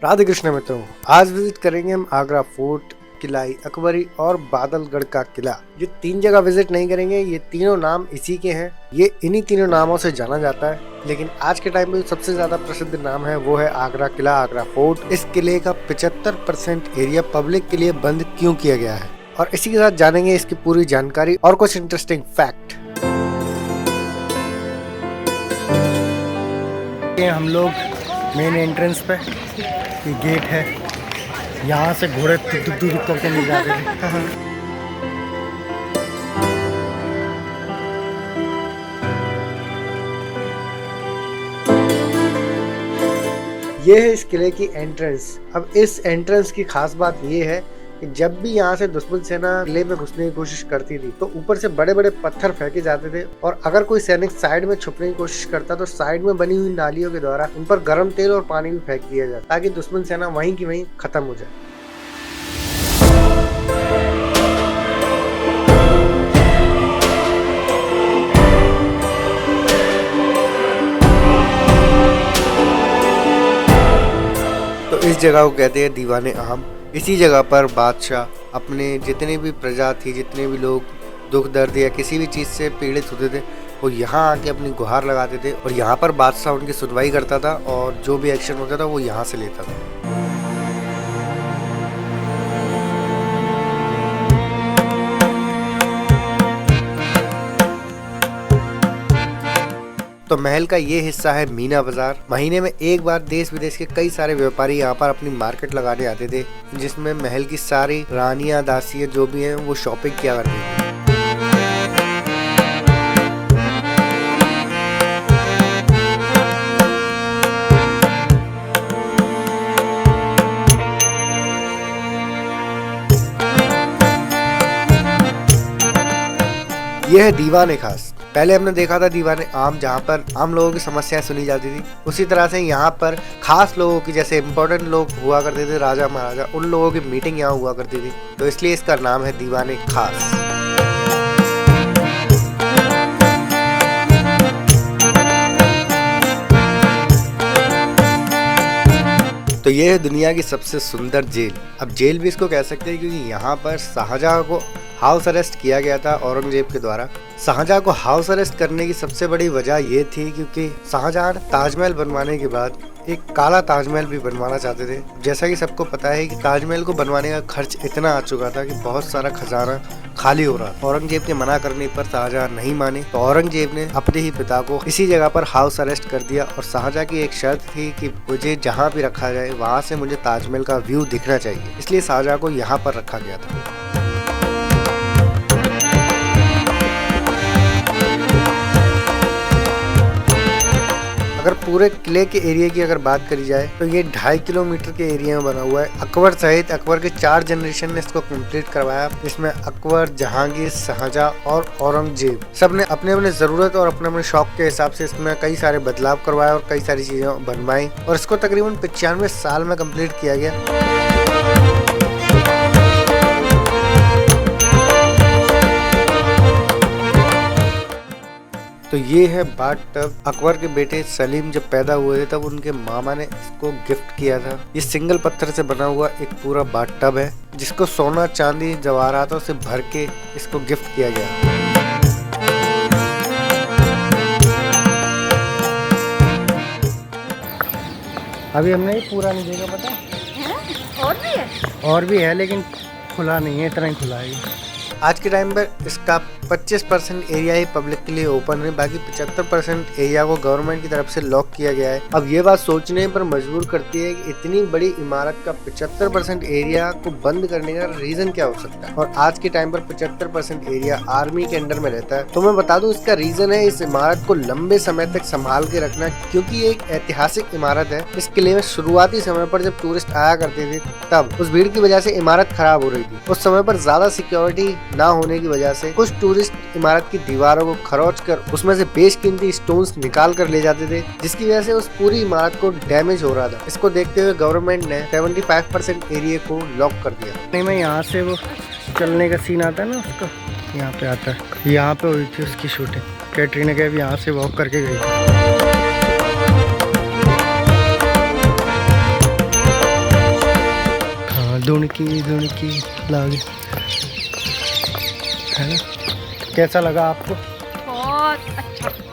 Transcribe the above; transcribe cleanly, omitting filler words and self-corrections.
राधे कृष्ण मित्रों, आज विजिट करेंगे हम आगरा फोर्ट, किलाई अकबरी और बादलगढ़ का किला। ये तीन जगह विजिट नहीं करेंगे, ये तीनों नाम इसी के हैं। ये इन्हीं तीनों नामों से जाना जाता है, लेकिन आज के टाइम में सबसे ज्यादा प्रसिद्ध नाम है वो है आगरा किला, आगरा फोर्ट। इस किले का 75% एरिया पब्लिक के लिए बंद क्यों किया गया है, और इसी के साथ जानेंगे इसकी पूरी जानकारी और कुछ इंटरेस्टिंग फैक्ट। हम लोग मेन एंट्रेंस पे, ये गेट है, यहाँ से घोड़े दुक दुक दुक करके नहीं जाते थे। ये है इस किले की एंट्रेंस। अब इस एंट्रेंस की खास बात ये है कि जब भी यहाँ से दुश्मन सेना किले में घुसने की कोशिश करती थी तो ऊपर से बड़े बड़े पत्थर फेंके जाते थे, और अगर कोई सैनिक साइड में छुपने की कोशिश करता तो साइड में बनी हुई नालियों के द्वारा उन पर गर्म तेल और पानी भी फेंक दिया जाता, ताकि दुश्मन सेना वहीं की वहीं खत्म हो जाए। तो इस जगह को कहते हैं दीवाने आम। इसी जगह पर बादशाह अपने जितने भी प्रजा थी, जितने भी लोग दुख दर्द या किसी भी चीज़ से पीड़ित होते थे, वो यहाँ आके अपनी गुहार लगाते थे, और यहाँ पर बादशाह उनकी सुनवाई करता था, और जो भी एक्शन होता था वो यहाँ से लेता था। तो महल का ये हिस्सा है मीना बाजार। महीने में एक बार देश विदेश के कई सारे व्यापारी यहाँ पर अपनी मार्केट लगाने आते थे, जिसमें महल की सारी रानियां, दासियां जो भी हैं वो शॉपिंग किया करती थी। यह है दीवाने खास। पहले हमने देखा था दीवाने आम, जहाँ पर आम लोगों की समस्याएं सुनी जाती थी। उसी तरह से यहाँ पर खास लोगों की, जैसे इम्पोर्टेंट लोग हुआ करते थे, राजा महाराजा, उन लोगों की मीटिंग यहाँ हुआ करती थी, तो इसलिए इसका नाम है दीवाने खास। तो ये है दुनिया की सबसे सुंदर जेल। अब जेल भी इसको कह सकते हैं, क्योंकि यहाँ पर शाहजहां को हाउस अरेस्ट किया गया था औरंगजेब के द्वारा। शाहजहां को हाउस अरेस्ट करने की सबसे बड़ी वजह ये थी क्योंकि शाहजहां ताजमहल बनवाने के बाद एक काला ताजमहल भी बनवाना चाहते थे। जैसा कि सबको पता है कि ताजमहल को बनवाने का खर्च इतना आ चुका था कि बहुत सारा खजाना खाली हो रहा था। औरंगजेब के मना करने पर शाहजहां नहीं माने, तो औरंगजेब ने अपने ही पिता को इसी जगह पर हाउस अरेस्ट कर दिया, और शाहजहां की एक शर्त थी कि मुझे जहाँ भी रखा जाए वहाँ से मुझे ताजमहल का व्यू दिखना चाहिए, इसलिए शाहजहां को यहाँ पर रखा गया था। अगर पूरे किले के एरिया की अगर बात करी जाए तो ये 2.5 किलोमीटर के एरिया में बना हुआ है। अकबर सहित अकबर के 4 जनरेशन ने इसको कंप्लीट करवाया, जिसमें अकबर, जहांगीर, शाहजहां और औरंगजेब सब ने अपने अपने जरूरत और अपने अपने शौक के हिसाब से इसमें कई सारे बदलाव करवाए और कई सारी चीजें बनवाई, और इसको तकरीबन 95 साल में कंप्लीट किया गया। तो ये है बाथ टब। अकबर के बेटे सलीम जब पैदा हुए थे तब उनके मामा ने इसको गिफ्ट किया था। ये सिंगल पत्थर से बना हुआ एक पूरा बाथ टब है, जिसको सोना, चांदी, जवाहरातों से भर के इसको गिफ्ट किया गया। अभी हमने ये पूरा नहीं देखा, पता है? और भी है लेकिन खुला नहीं है, इतना ही खुला है। आज के टाइम पर इसका 25% एरिया ही पब्लिक के लिए ओपन है, बाकी 75% एरिया को गवर्नमेंट की तरफ से लॉक किया गया है। अब ये बात सोचने पर मजबूर करती है कि इतनी बड़ी इमारत का 75% एरिया को बंद करने का रीजन क्या हो सकता है, और आज के टाइम पर 75% एरिया आर्मी के अंडर में रहता है। तो मैं बता दूं, इसका रीजन है इस इमारत को लंबे समय तक संभाल के रखना, क्योंकि ये एक ऐतिहासिक इमारत है। इस किले में शुरुआती समय पर जब टूरिस्ट आया करते थे तब उस भीड़ की वजह से इमारत खराब हो रही थी। उस समय पर ज्यादा सिक्योरिटी ना होने की वजह से कुछ टूरिस्ट इमारत की दीवारों को खरोच कर उसमें से बेशकीमती स्टोन्स निकाल कर ले जाते थे, जिसकी वजह से उस पूरी इमारत को डैमेज हो रहा था। इसको देखते हुए गवर्नमेंट ने 75% एरिया को लॉक कर दिया। नहीं, मैं यहाँ से वो चलने का सीन आता है ना, उसका यहाँ पे आता है। यहाँ पे हुई थी उसकी शूटिंग, कैटरीना कैफ यहाँ से वॉक करके गई। दुणकी दुणकी लगे, है ना? कैसा लगा आपको? बहुत अच्छा।